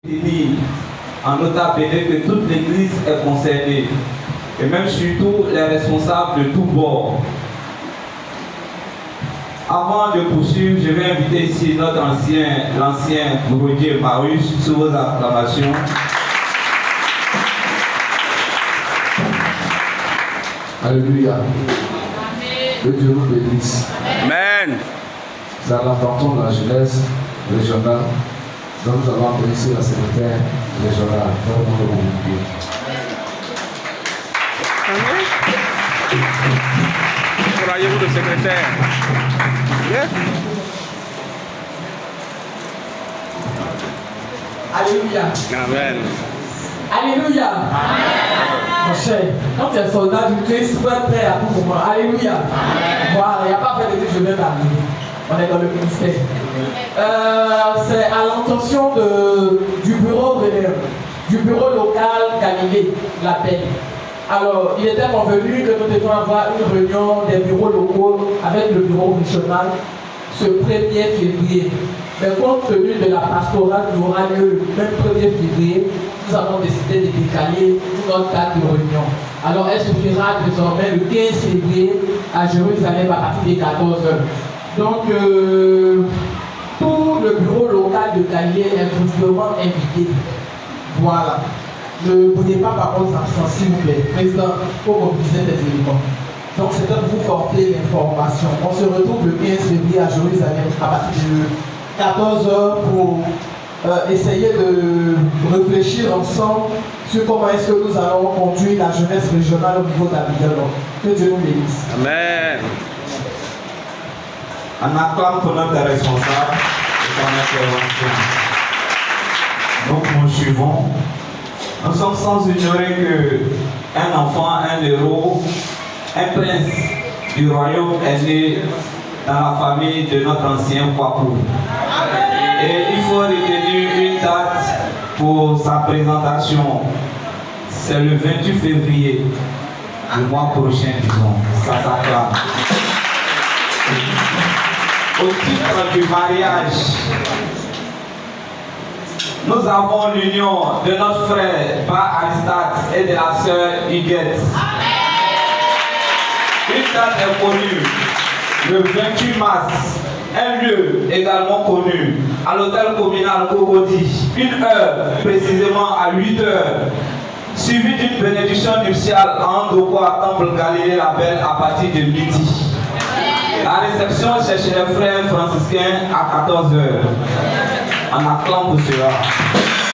En nota bene que toute l'église est concernée et même surtout les responsables de tous bords. Avant de poursuivre, je vais inviter ici notre l'ancien Roger Marius sous vos acclamations. Alléluia. Que Dieu nous bénisse. Amen. C'est à l'appartement de la jeunesse régionale. Donc nous allons appeler ici la secrétaire régionale. Croyez-vous le secrétaire? Yeah. Alléluia. Amen. Alléluia. Mon cher, quand tu es soldat du Christ, tu peux être prêt à tout moment. Alléluia. Voilà, il n'y a pas fait de que je viens d'arriver. On est dans le ministère. C'est à l'intention du bureau local Galilée, la paix. Alors, il était convenu que nous devions avoir une réunion des bureaux locaux avec le bureau régional ce 1er février. Mais compte tenu de la pastorale qui aura lieu le même 1er février, nous avons décidé de décaler notre date de réunion. Alors, elle se fera désormais le 15 février à Jérusalem à partir des 14h. Donc, tout le bureau local de Galilée est fortement invité. Voilà. Ne prenez pas par contre absence, s'il vous plaît. Président, pour mobiliser des éléments. Donc, c'est à vous porter l'information. On se retrouve le 15 février à Jérusalem à partir de 14h pour essayer de réfléchir ensemble sur comment est-ce que nous allons conduire la jeunesse régionale au niveau d'Abidjan. Que Dieu nous bénisse. Amen. On acclame pour notre responsable et son intervention. Donc nous suivons. Nous sommes sans ignorer qu'un enfant, un héros, un prince du royaume est né dans la famille de notre ancien Kwaku. Et il faut retenir une date pour sa présentation. C'est le 28 février du mois prochain, disons. Ça s'acclame. Au titre du mariage, nous avons l'union de notre frère Ba Aristate et de la sœur Huguette. Une date est connue, le 28 mars, un lieu également connu, à l'hôtel communal Kogodi, 1 heure précisément à 8 heures, suivi d'une bénédiction nuptiale en Ndoko à Temple Galilée la Belle à partir de midi. La réception c'est chez les frères franciscains à 14 heures. On acclame pour cela.